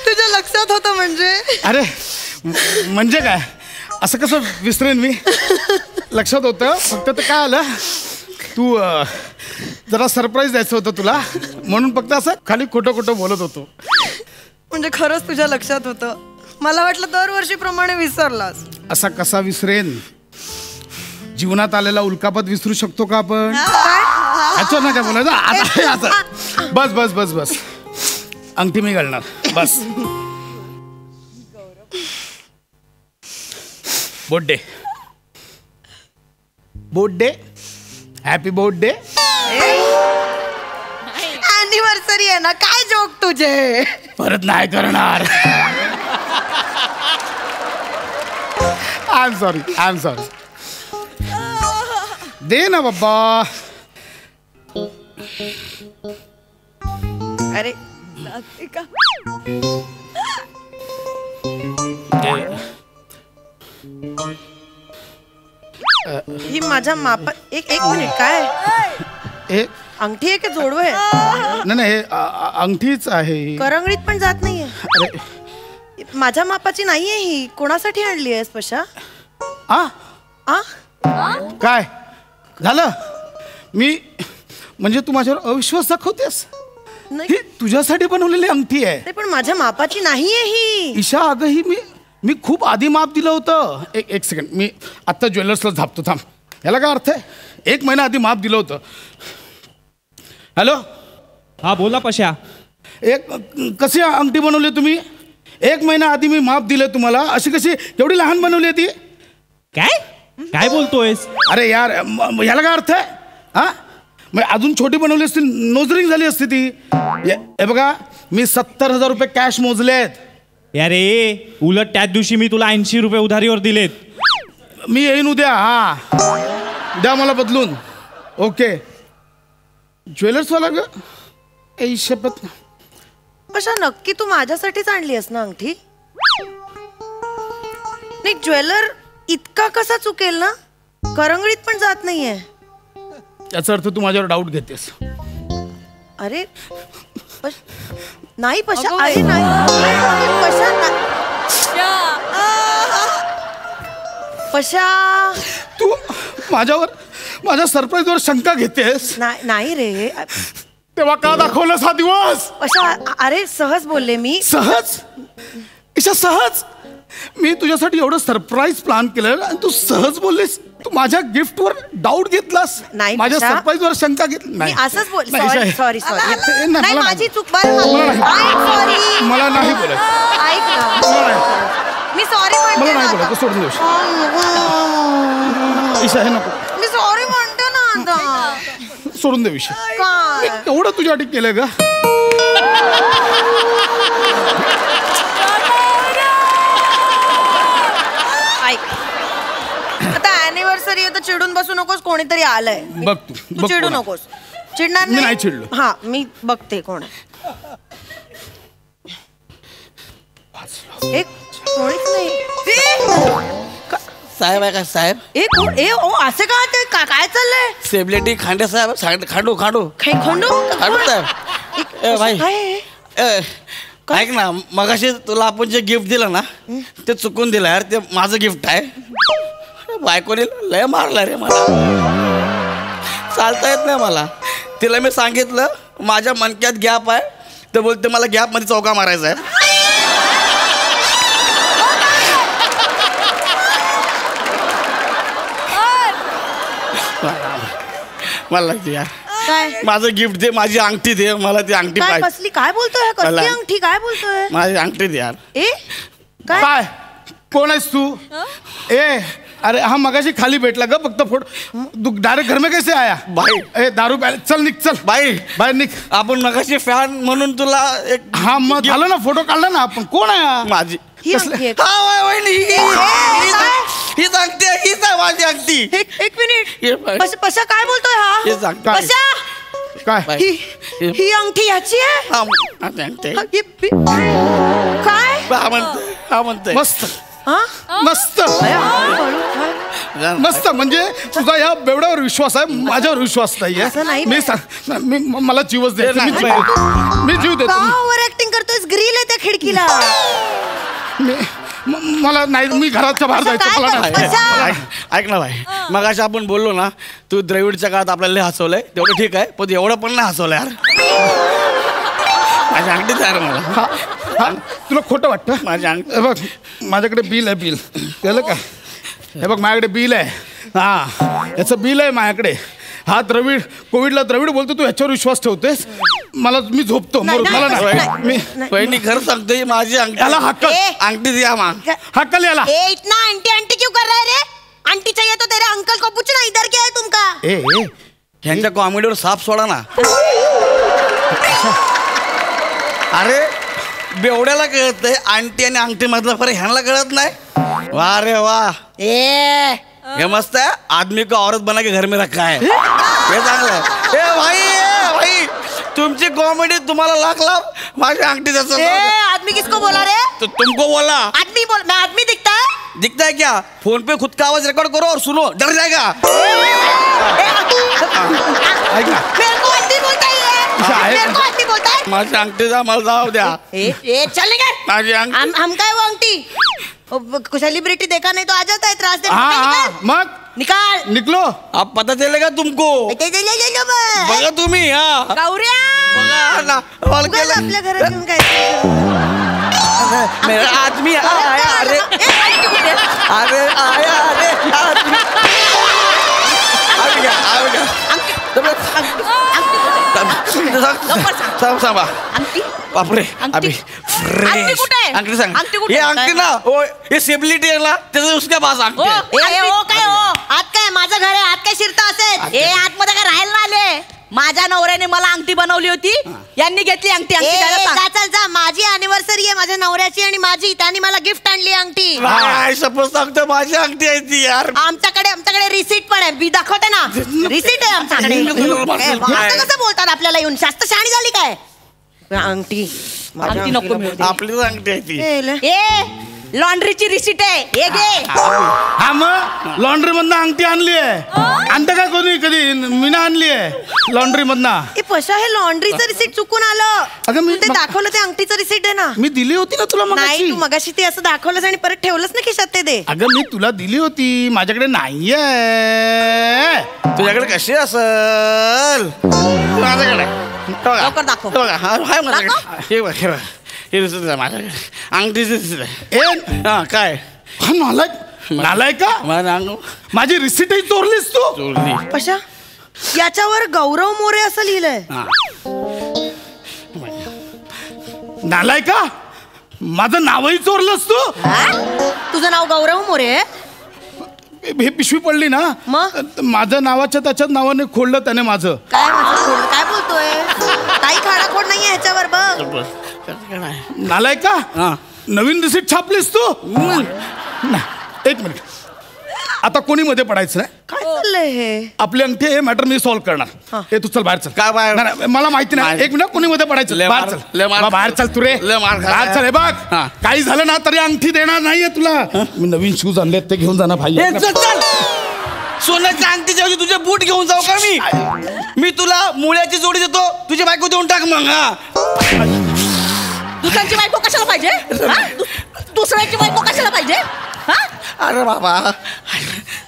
तुझ्या लक्षात होतं म्हणजे? अरे म्हणजे काय, असं कसं विसरेन मी. लक्षात होतं, फक्त ते काय आलं, तू जरा सरप्राईज द्यायचं होतं तुला, म्हणून फक्त असं खाली खोटं खोटं बोलत होतो. म्हणजे खरंच तुझ्या लक्षात होतं? मला वाटलं दरवर्षीप्रमाणे विसरलास. असा कसा विसरेन? जीवनात आलेला उल्कापात विसरू शकतो का आपण? अच्छा ना काय बोलायचं आता. बस बस बस बस, अंगठी मी घालणार बस. Birthday, happy birthday. Anniversary आहे ना, काय जोक तुझे? परत नाही करणार. I am sorry. दे ना बाबा. अरे का ही माझ्या मापा. एक मिनिट, काय हे अंगठी आहे की जोडव आहे? नाही हे अंगठीच आहे. करंगडीत पण जात नाहीये. अरे माझ्या मापाची नाहीये ही. कोणासाठी आणली आहेस पशा? काय झालं? मी म्हणजे तू माझ्यावर अविश्वास दाखवतेस? ही तुझ्यासाठी बनवलेली अंगठी आहे. ते पण माझ्या मापाची नाहीये ही. ईशा अगं ही मी खूप आधी माप दिलं होतं. एक सेकंड, मी आत्ता ज्वेलर्सला झापतो, थांब. याला काय अर्थ आहे? 1 महिना आधी माप दिलं होतं. हॅलो, हा बोला पशा. कशी अंगठी बनवली तुम्ही? 1 महिना आधी मी माप दिलं तुम्हाला. अशी कशी केवढी लहान बनवली ती? काय बोलतोयस? अरे यार, याला काय अर्थ आहे? हा, मग अजून छोटी बनवली असती, नोजरिंग झाली असती ती. हे बघा, मी 70,000 रुपये कॅश मोजलेत. अरे उलट त्याच दिवशी मी तुला 80 रुपये उधारीवर दिलेत. मी येईन उद्या. द्या मला बदलून. ओके. ज्वेलर्सवाला ग शपथ. पशा नक्की तू माझ्यासाठीच आणली आहेस ना अंगठी? नाही, ज्वेलर इतका कसा चुकेल ना? करंगडीत पण जात नाहीये. याचा अर्थ तू माझ्यावर डाऊट घेतेस. अरे नाही पशा. अरे नाही पशा. पशा, तू माझ्या सरप्राईजवर शंका घेतेस? नाही रे. तेव्हा का दाखवलंस हा दिवस? पशा, अरे सहज बोलले मी. सहज? ईशा सहज? मी तुझ्यासाठी एवढं सरप्राईज प्लॅन केलं आणि तू सहज बोललीस? तू माझ्या गिफ्टवर डाऊट घेतलास? नाही, माझ्या सरप्राईजवर शंका घेतली? मी असंच बोल. नाही, सॉरी. नाही, नाही, मला माझी चूक. नाही. मला नाही बोलायचं. ऐक ना, मी सॉरी मला नाही म्हणते. बोलायचं, सोडून देऊ. ईशा हे नको. मी सॉरी म्हणते ना आता. सोडून दे विषय. काय एवढं तुझ्यासाठी केलं का? आता अॅनिव्हर्सरी आहे तर चिडून बसू नकोस. कोणीतरी आलंय. बघ तू चिडू नकोस. चिडणार मी नाही चिडलो. हा, मी बघते कोण आहे. एक कोणीच नाही. साहेब आहे का साहेब? असे का ते काय चाललंय? सेलिब्रिटी खांडे साहेब. खांडू खंडू साहेब. ए भाई, ऐक ना, मगाशी तुला आपण जे गिफ्ट दिलं ना ते चुकून दिलं यार. ते माझं गिफ्ट आहे. बायकोने लय मारला रे मला. चालता येत नाही मला. तिला मी सांगितलं माझ्या मनक्यात गॅप आहे, तर बोलते मला गॅप मध्ये चौका मारायचा आहे. मला लागते यार. काय माझं गिफ्ट दे, माझी अंगठी दे. मला ती अंगठी काय पाहिजे. कसली काय बोलतोय? कसली अंगठी? काय बोलतोय? माझी अंगठी दे यार. काय काय? कोण आहेस तू? अरे हा मगाशी खाली भेटला ग फक्त फोटो तू डायरेक्ट घर में कैसे आया भाई ए दारू प्यायला चल निघ चल बाई बाहेर निघ आपण मगाशी फॅन म्हणून तुला एक हा मग झालं ना फोटो काढला ना आपण कोण आहे हा? माझी ही कसलं? अंगठी आहे. हा वहिनी हीच अंगठी आहे, हीच आहे माझी अंगठी एक मिनिट ये बाई. पशा काय बोलतोय हीच हा अंगठी. पशा काय ही अंगठी याची आहे हा, माझी अंगठी आहे. हा, काय हा म्हणतोय मस्त हा? मस्त मस्त म्हणजे तुझा या बेवड्यावर विश्वास आहे माझ्यावर विश्वास असं नाही नाहीये मी सांग मला जीवच द्यायचं नाही, मी जीव देतो का ओव्हर ऍक्टिंग करतोयस ग्रिल आहे त्या खिडकीला मला नाही मी घराच्या बाहेर जायचं काय मला नाही करतोस? ऐक ना भाई मग अशा आपण बोललो ना तू द्रविडच्या काळात आपल्याला लय हसवलंय तेवढं ठीक आहे पण एवढं पण नाही हसवलं यार माझी अंगठीच यार मला हा तुला खोटं वाटतं माझी अंगठी हे बघ माझ्याकडे बिल आहे बिल कळलं का हे बघ माझ्याकडे बिल आहे हा याचं बिल आहे माझ्याकडे हा द्रविड कोविडला द्रविड बोलतो तू ह्याच्यावर विश्वास ठेवतोस मला मी झोपतो मला नाही मी वहिनी खरं सांगतोय माझी अंगठी याला हक्क अंगठी द्या मग हक्कल याला ए इतना आंटी आंटी क्यों कर रहा है रे आंटी चाहिए तो तेरे अंकल को पूछना इधर क्या है तुमका ए ह्यांच्या कॉमेडीवर साप सोडा ना अरे बेवड्याला कळतंय आंटी आणि अंगठी मधला फरक ह्यांना कळत नाही वा रे वा ए हे मस्त है आदमी को औरत बना के घर में रखा है हे चांगलं आहे ए भाई तुमची कॉमेडी तुम्हाला लाख माझ्या अंगठी ए आदमी किसको बोला रे तो तुमको बोला आदमी बोल मैं आदमी दिखता है दिखता है क्या फोन पे खुद का आवाज रिकॉर्ड करो और सुनो डर जाएगा ऐक ना मेरे को आदमी बोलता है मेरे को आदमी बोलता है माझ्या अंगठीचा मला जाऊ द्या ए चल निकल माझी अंगठी हम क्या है वो अंगठी सेलिब्रिटी देखा नहीं तो आ जाता है त्रास हाँ हाँ मग निकाल निकलो अब पता चलेगा तुमको बघा तुम्ही हा गौऱ्या बघा ना कॉल उगाच केला आपल्या घरात येऊन काय मेरा आदमी आया अरे अरे आया अरे आदमी आ गया सांगा बापरे अंगठी कुठे आहे? अंगठी सांग अंगठी कुठे ये आहे? अंगठी ना ओ ये स्टेबिलिटी आहे ना त्याचं उसके पास अंगठी आहे. काय हो आत काय माझं घर आहे आत काय शिरता असेल ए आतमध्ये काय राहायला ना आले माझ्या नवऱ्याने मला अंगठी बनवली होती यांनी घेतली अंगठी चल जा माझी अॅनिव्हर्सरी आहे माझ्या नवऱ्याची आणि माझी त्यांनी मला गिफ्ट आणली अंगठी काय सपोज सांगतो माझी अंगठी आहे ती यार आमच्याकडे रिसीट पण आहे मी दाखवते ना रिसीट आहे आमच्याकडे असं कसं बोलतात आपल्याला येऊन जास्त शहाणी झाली काय अंगठी नको आपलीच अंगठी आहे ती ए लॉन्ड्रीची रिसीट आहे हे घे हा मग लॉन्ड्री मधनं अंगठी आणली आहे आणतं का कोणी कधी मीना आणली आहे लॉन्ड्री मधनं ए पशा हे लॉन्ड्रीचं रिसीट चुकून आलं अगं मी तू ते दाखवलं ते अंगठीचं रिसीट आहे ना मी दिली होती ना तुला नाही तू मग मगाशी ते असं दाखवलंस आणि परत ठेवलंस ना खिशात ते दे अगं मी तुला दिली होती माझ्याकडे नाहीये तुझ्याकडे कशी असल माझ्याकडे लवकर दाखव. बघा हाय माझ्याकडे हे बघ हे दिसत आहे माझ्याकडे अंगठीच दिसत आहे ए हा काय हा नालाय का माझं अंग माझी रिसीटही चोरलीस तू चोरली पशा याच्यावर गौरव मोरे असं लिहिलंय हा नालाय का माझं नावही चोरलंस तू हा? तुझं नाव गौरव मोरे आहे? हे पिशवी पडली ना मग? माझं नावाच्या त्याच्याच नावाने खोडलं त्याने माझं काय माझं खोड काय बोलतोय काही खाडाखोड नाहीये ह्याच्यावर बघ नालाय का हा नवीन रिसीट छापलीस तू एक मिनिट आता कोणी मध्ये पडायचं नाही काय चाललंय हे आपली अंगठी हे मॅटर मी सॉल्व्ह करणार हे तू चल बाहेर चल काय बाहेर? नाही, नाही, मला माहिती नाही एक मिनिट कोणी मध्ये पडायचं लय बाहेर मार- चल लय मार- बा, बाहेर चल तू रे लय मार खाल्ला. बाहेर चल हे बघ हा. काही झालं ना तरी अंगठी देणार नाहीये तुला मी नवीन शूज आणले ते घेऊन जाणार भाई ए, चल चल सोन्याच्या अंगठीच्या ऐवजी तुझे बूट घेऊन जाऊ का मी तुला मुळ्याची जोडी देतो तुझी बायको देऊन टाक मग हा दुसऱ्यांची बायको कशाला पाहिजे हा? दुसऱ्याची बायको कशाला पाहिजे हा? अरे बाबा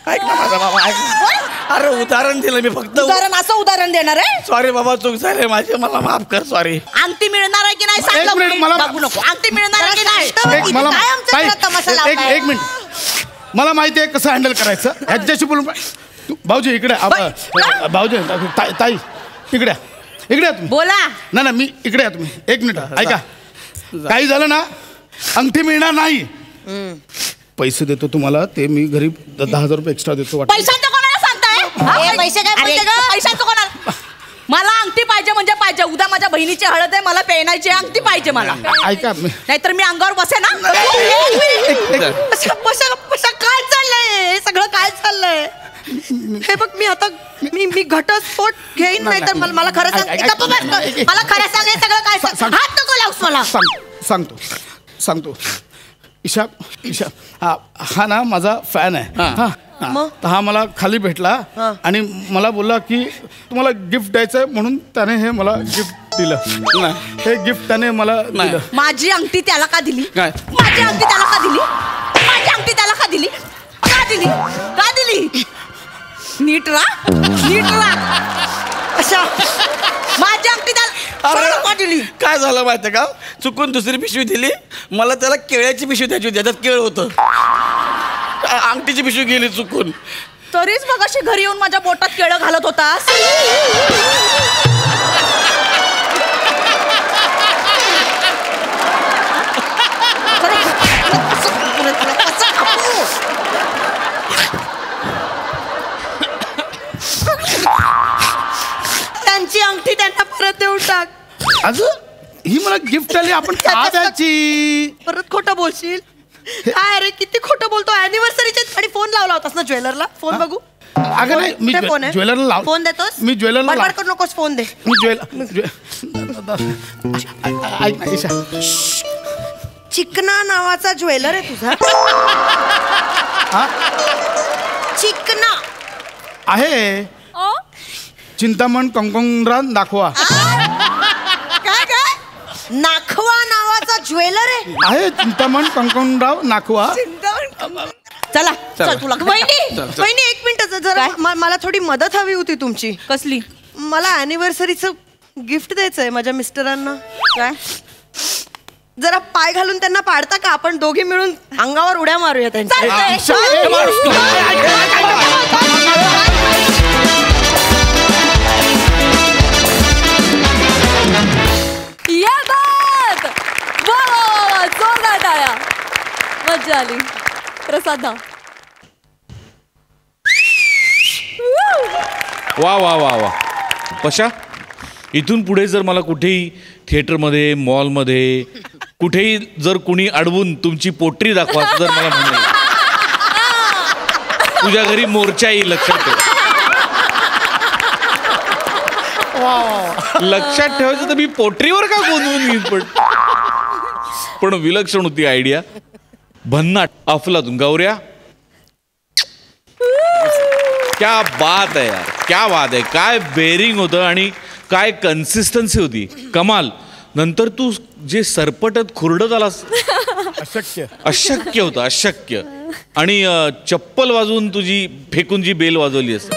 ऐक ना माझा बाबा ऐक ना. अरे उदाहरण दिलं मी फक्त उदाहरण असं उदाहरण देणार आहे सॉरी बाबा चूक झाली माझी मला माफ कर सॉरी अंगठी मिळणार आहे की नाही सांग एक लवकर. मिनिट, मला- बघू नको अंगठी मिळणार आहे की नाही एक मला काय आमच्या ताई, घरात तमाशा एक लावताय? एक मिनिट मला माहिती आहे कसं हँडल करायचं ह्याच्याशी बोलून भाऊजी इकडे भाऊजी ताई इकडे या तुम्ही बोला ना मी इकडे या तुम्ही एक मिनिट ऐका काही झालं ना अंगठी मिळणार नाही पैसे देतो तुम्हाला, ते मी घरी 10,000 रुपये एक्स्ट्रा देतो वाटतं. पैशांचं कोणाला सांगताय? पैसे काय बोलते ग? पैशांचं कोणाला? मला अंगठी पाहिजे म्हणजे पाहिजे. उद्या माझ्या बहिणीची हळद आहे, मला पेनायची अंगठी पाहिजे मला. ऐका नाहीतर मी अंगावर बसे ना. काय चाललंय हे सगळं? काय चाललंय हे बघ. मी आता मी घटस्फोट घेईन, नाही तर मला खरं सांग. मला खरं सांग हे सगळं काय. हात नको लावूस मला. सांगतो. ईशा हा ना माझा फॅन आहे. हा मला खाली भेटला आणि मला बोलला की तुम्हाला गिफ्ट द्यायचंय, म्हणून त्याने हे मला गिफ्ट दिलं. हे गिफ्ट त्याने मला दिलं. माझी अंगठी त्याला का दिली? माझी अंगठी त्याला का दिली? माझी अंगठी त्याला का दिली? का दिली? का दिली? नीट राहा. अशा माझी अंगठी त्याला का दिली? काय झालं माहितीये का, चुकून दुसरी पिशवी दिली. मला त्याला केळ्याची पिशवी द्यायची होती, त्याच्यात केळ होतं. अंगठीची पिशवी गेली चुकून. तरीच मग अशी घरी येऊन माझ्या पोटात केळं घालत होतास. त्यांची अंगठी त्यांना परत देऊन टाक. अगं ही मला गिफ्ट आली, आपण का द्यायची? परत खोटं बोलशील. काय रे, किती खोटं बोलतो. अॅनिव्हर्सरीच्या आणि फोन लावला होतास ना ज्वेलरला. फोन बघू. अगं नाही, मी ज्वेलरला लाव. फोन देतोस? मी ज्वेलरला बडबड करू नकोस, फोन दे. मी ऐक ना ईशा, चिकना नावाचा ज्वेलर आहे तुझा? चिकना आहे. चिंतामण कंकणराव दाखवा. काय नाखवा नावाचा ज्वेलर आहे? चिंतामण कंकणराव नाखवा. चला चल तुला. वहिनी एक मिनिट, जरा मला थोडी मदत हवी होती तुमची. कसली? मला अॅनिव्हर्सरीचं गिफ्ट द्यायचंय माझ्या मिस्टरांना. काय? जरा पाय घालून त्यांना पाडता का? आपण दोघी मिळून अंगावर उड्या मारूया त्यांच्या. जोरदार टाळ्या. मज्जा आली. प्रसाद वा वा वा वा. पशा, इथून पुढे जर मला कुठेही थिएटरमध्ये, मॉलमध्ये कुठेही जर कुणी अडवून तुमची पोट्री दाखवा, जर मला म्हणलं तुझ्या घरी मोर्चा येईल, लक्षात ठेव. लक्षात ठेवायचं तर मी पोट्रीवर का गोंधळून घेईन. पण विलक्षण होती आयडिया. भन्नाट, अफलातून. गौऱ्या, क्या बात आहे यार, क्या बात आहे. काय बेरिंग होतं आणि काय कन्सिस्टन्सी होती. कमाल. नंतर तू जे सरपटत खुरडत आलास, अशक्य होतं, अशक्य. आणि चप्पल वाजवून तुझी फेकून जी बेल वाजवली असते,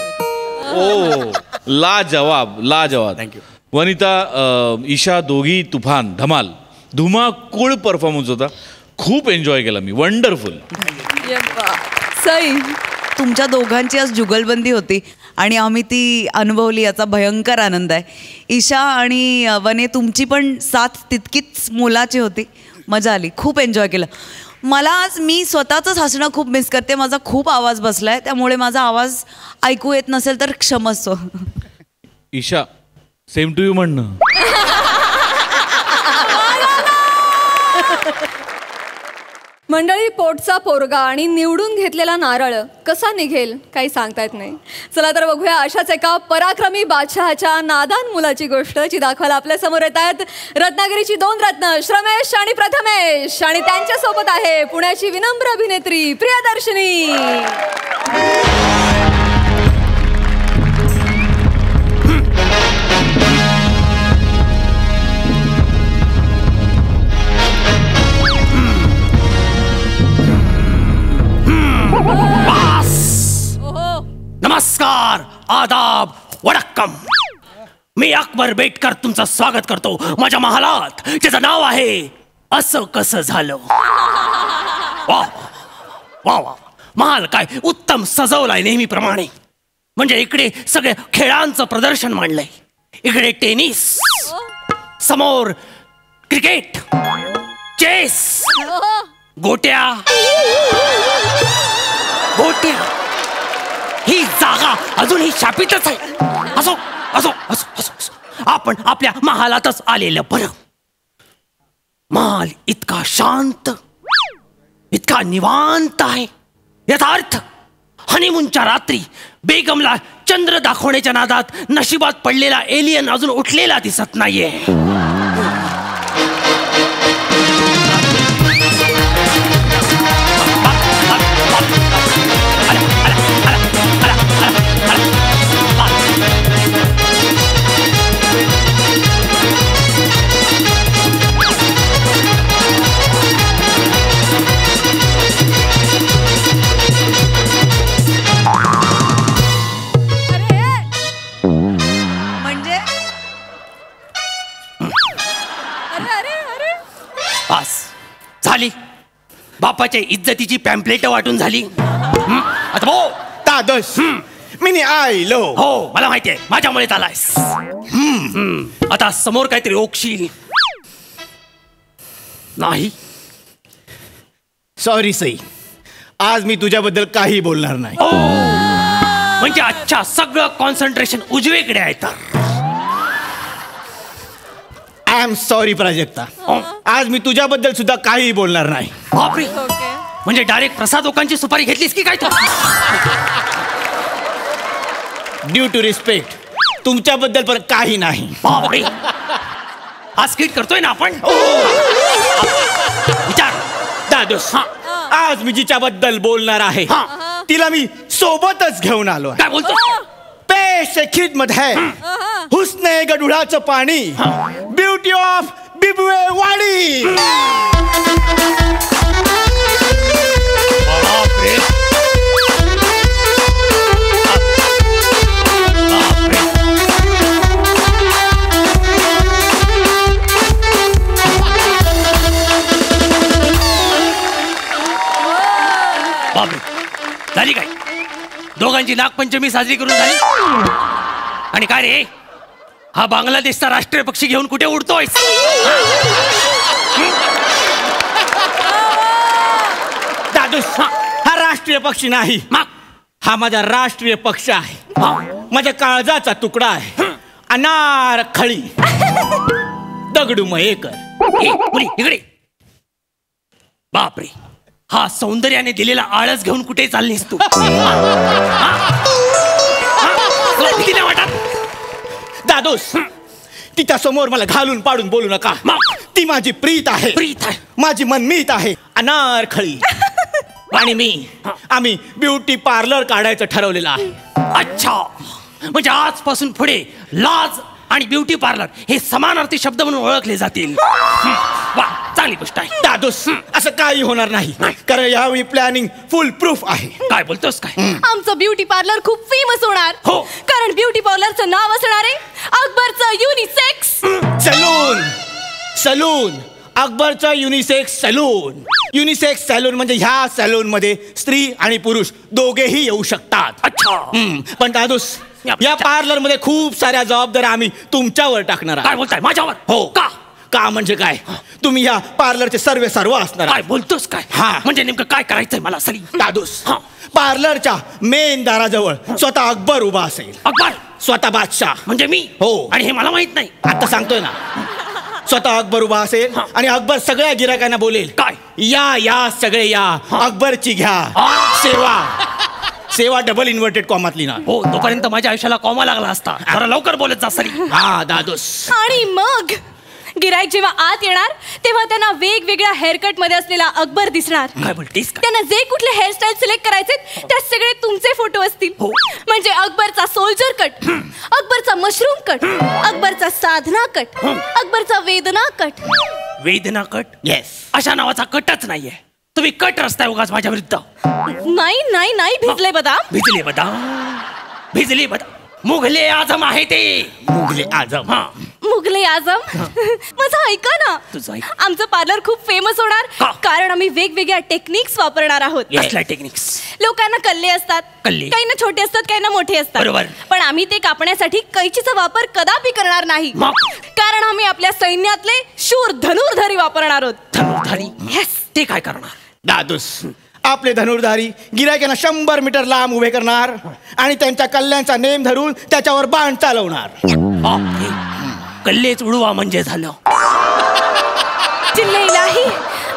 ओ लाजवाब, लाजवाब. थँक्यू. वनिता, ईशा, दोघी तुफान, धमाल, धुमाकूळ परफॉर्मन्स होता. खूप एन्जॉय केला मी. वंडरफुल. सई, तुमच्या दोघांची आज जुगलबंदी होती आणि आम्ही ती अनुभवली, याचा भयंकर आनंद आहे. ईशा आणि वने, तुमची पण साथ तितकीच मोलाची होती. मजा आली, खूप एन्जॉय केलं. मला आज मी स्वतःचंच हसणं खूप मिस करते. माझा खूप आवाज बसलाय, त्यामुळे माझा आवाज ऐकू येत नसेल तर क्षमस्व. ईशा, सेम टू यू म्हणणं. मंडळी, पोटचा पोरगा आणि निवडून घेतलेला नारळ कसा निघेल काही सांगता येत नाही. चला तर बघूया अशाच एका पराक्रमी बादशहाच्या नादान मुलाची गोष्ट, जी दाखवायला आपल्या समोर येत आहेत रत्नागिरीची 2 रत्न, श्रमेश आणि प्रथमेश. आणि त्यांच्यासोबत आहे पुण्याची विनम्र अभिनेत्री प्रियदर्शनी. नमस्कार, आदाब, वडक्कम. मी अकबर बेटकर तुमचं स्वागत करतो माझ्या महालात, ज्याचं नाव आहे असं कसं झालं. वा वा वा. महाल काय उत्तम सजवलाय नेहमीप्रमाणे. म्हणजे इकडे सगळे खेळांचं प्रदर्शन मांडलंय. इकडे टेनिस, समोर क्रिकेट, चेस, गोट्या गोट्या ही जागा अजूनही शापितच आहे. असो असो असो असो असो. आपण आपल्या महालातच आलेलं बरं. महाल इतका शांत, इतका निवांत आहे. याचा अर्थ हनीमूनच्या रात्री बेगमला चंद्र दाखवण्याच्या नादात नशिबात पडलेला एलियन अजून उठलेला दिसत नाहीये. बस झाली. बापाच्या इज्जतीची पॅम्पलेट वाटून झाली. आता भाऊ दादश मी आयलो. हो मला माहितीये, माझ्यामुळे आलायस. आता समोर काहीतरी ओकशील नाही. सॉरी सई, आज मी तुझ्याबद्दल काही बोलणार नाही. म्हणजे अच्छा सगळं कॉन्सन्ट्रेशन उजवीकडे आहे तर. आय एम सॉरी प्राजक्ता, आज मी तुझ्याबद्दल सुद्धा काही बोलणार नाही. बापरे, म्हणजे डायरेक्ट प्रसाद लोकांची सुपारी घेतलीस की काय तू? ड्यू टू रिस्पेक्ट तुमच्याबद्दल पण काही नाही. बापरे, आज स्किट करतोय ना आपण. विचार दादोस, आज मी जिच्याबद्दल बोलणार आहे तिला मी सोबतच घेऊन आलो. काय बोलतो? पेश खिदमत है हुस्ने गडुळाचं पाणी, ब्युटी ऑफ बिबवे वाडी. बापरे, झाली काय? दोघांची नागपंचमी साजरी करून झाली. आणि काय रे, हा बांगलादेशचा राष्ट्रीय पक्षी घेऊन कुठे उडतोय? दादूस, हा राष्ट्रीय पक्षी नाही, हा माझा राष्ट्रीय पक्ष आहे. माझ्या काळजाचा तुकडा आहे. अनार खळी दगडू मयेकर. इकडे. बापरे, हा सौंदर्याने दिलेला आळस घेऊन कुठे चाललीस तू? भीती नाही वाटत? दादोस, तिच्या समोर मला घालून पाडून बोलू नका. ती माझी प्रीत आहे, माझी मनमीत आहे. अनारखळी आणि आम्ही ब्युटी पार्लर काढायचं ठरवलेलं आहे. अच्छा, म्हणजे आजपासून पुढे लाज आणि ब्युटी पार्लर हे समानार्थी शब्द म्हणून ओळखले जातील. वा, चांगली गोष्ट आहे. दादोस, असं काही होणार नाही, कारण यावेळी प्लॅनिंग फुल प्रूफ आहे. काय बोलतोस काय? आमचं ब्युटी पार्लर खूप फेमस होणार. हो, कारण ब्युटी पार्लरचं नाव असणार आहे अकबरचं युनिसेक्स सलून. सलून अकबरचं युनिसेक्स सलून. युनिसेक्स सॅलून म्हणजे ह्या सॅलून मध्ये स्त्री आणि पुरुष दोघेही येऊ शकतात. अच्छा, पण दादोस, या पार्लर मध्ये खूप साऱ्या जबाबदाऱ्या आम्ही तुमच्यावर टाकणार. काय बोलताय? माझ्यावर? हो. का म्हणजे काय? तुम्ही ह्या पार्लरचे सर्व असणार. काय बोलतोस काय? हा, म्हणजे नेमकं काय करायचंय मला? सरी दादोस, पार्लरच्या मेन दाराजवळ स्वतः अकबर उभा असेल. अकबर? स्वतः बादशाह म्हणजे मी? हो. आणि हे मला माहित नाही. आता सांगतोय ना. स्वतः अकबर उभा असेल आणि अकबर सगळ्या गिरायकांना बोलेल, काय? या सगळे या, अकबरची घ्या सेवा. सेवा डबल इन्व्हर्टेड कॉमातली ना. हो, तोपर्यंत माझ्या आयुष्याला कॉमा लागला असता. जरा लवकर बोलत जा सरी. हा दादोस. आणि मग गिराईक जेव्हा आत येणार तेव्हा त्यांना वेगवेगळ्या हेअरकट मध्ये असलेला अकबर दिसणार. काय बोलतेस? त्यांना जे कुठले हेअरस्टाईल सिलेक्ट करायचे त्यात सगळे तुमचे फोटो असतील. म्हणजे अकबरचा सोल्जर कट, अकबरचा मशरूम कट, अकबरचा साधना कट, अकबरचा वेदना कट. वेदना कट? येस. अशा नावाचा कटच नाहीये. तुम्ही कट रस्ताय उगाच माझ्या विरुद्ध. नाही नाही नाही, भिजले बदाम. भिजले बदाम? भिजले बदाम मुघले आजम आहे ते. मुघले आजम? हा, मुघले आजम. माझं ऐका ना. तुझं ऐक. आमचं पार्लर खूप फेमस होणार कारण आम्ही वेगवेगळ्या टेक्निक्स वापरणार आहोत. कसल्या टेक्निक्स? लोकांना कल्ले असतात, कल्ले? काही ना छोटे असतात, काही ना मोठे असतात. बरोबर. पण आम्ही ते कापण्यासाठी कैचीचा वापर कदापि करणार नाही. कारण आम्ही आपल्या सैन्यातले शूर धनुर्धारी वापरणार आहोत. धनुर्धारी? येस. ते काय करणार? दादूस आपले धनुर्धारी गिरायकांना 100 मीटर लांब उभे करणार आणि त्यांच्या कल्ल्यांचा नेम धरून त्याच्यावर बाण चालवणार. कल्लेच उडवा म्हणजे झालं. चिल्ले इलाही,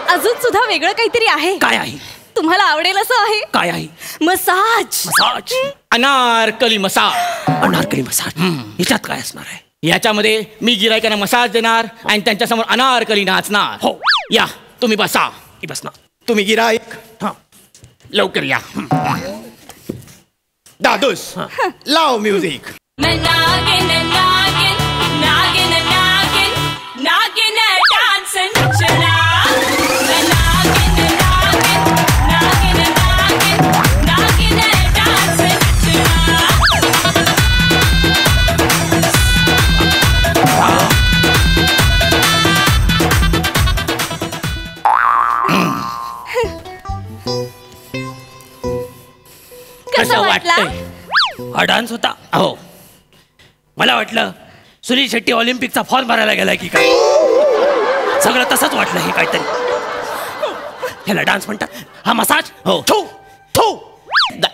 अजून सुद्धा वेगळं काहीतरी आहे. काय आहे? तुम्हाला आवडेल असं आहे. काय आहे? Massage. Massage. Anarkali massage. Anarkali massage. याच्यात काय असणार आहे? याच्यामध्ये मी गिरायकांना मसाज देणार आणि त्यांच्यासमोर अनारकली नाचणार. हो. या तुम्ही बसा. बसणार. तुम्ही गिराईक हा. लवकर या. दादूस लाव म्युझिक. कसं वाटलं? हा डान्स होता. हो. मला वाटलं सुनील शेट्टी ऑलिम्पिकचा फॉर्म भरायला गेलाय की काय. सगळं तसंच वाटलं. हे काहीतरी ह्याला डान्स म्हणतात. हा मसाज. हो. थू थू.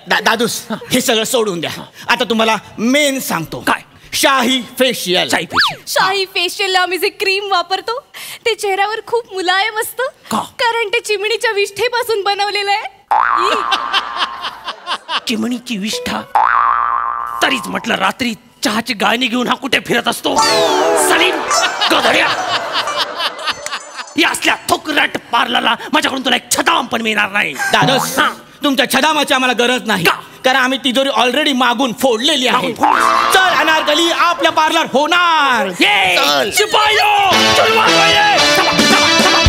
दादूस हे सगळं सोडून द्या. आता तुम्हाला मेन सांगतो. काय? शाही फेशियल. शाही फेशियल. शाही फेशियलला आम्ही जे क्रीम वापरतो ते चेहऱ्यावर खूप मुलायम असतं. का? कारण ते चिमणीच्या विष्ठेपासून बनवलेलं आहे. चिमणीची विष्ठा. तरीच म्हटलं रात्री चहाची गाळणी घेऊन हा कुठे फिरत असतो. सलीम गधड्या. या असल्या थोकरट पार्लरला माझ्याकडून तुला एक छदाम पण मिळणार नाही. दादूस तुमच्या छदामाची आम्हाला गरज नाही. का? कारण आम्ही तिजोरी ऑलरेडी मागून फोडलेली आहे. मागून फोडली. चल अनारकली आपल्या पार्लर होणार. चल. शिपायो चल वाजवायले. चला, चला, चला, चला.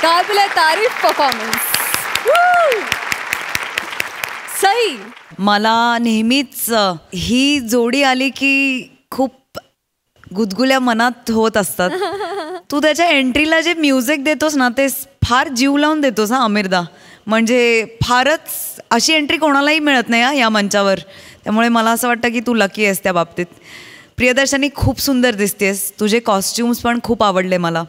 काबिले तारीफ परफॉर्मन्स. सही. मला नेहमीच ही जोडी आली की खूप गुदगुल्या मनात होत असतात. तू त्याच्या एंट्रीला जे म्युझिक देतोस ना ते फार जीव लावून देतोस हा अमीरदा. म्हणजे फारच अशी एंट्री कोणालाही मिळत नाही हा या मंचावर. त्यामुळे मला असं वाटतं की तू लकी आहेस त्या बाबतीत. प्रियदर्शनी खूप सुंदर दिसतेस. तुझे कॉस्ट्युम्स पण खूप आवडले मला.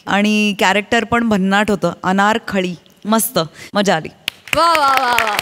आणि कॅरेक्टर पण भन्नाट होतं. अनारखळी मस्त मजा आली. वा वा वा वा.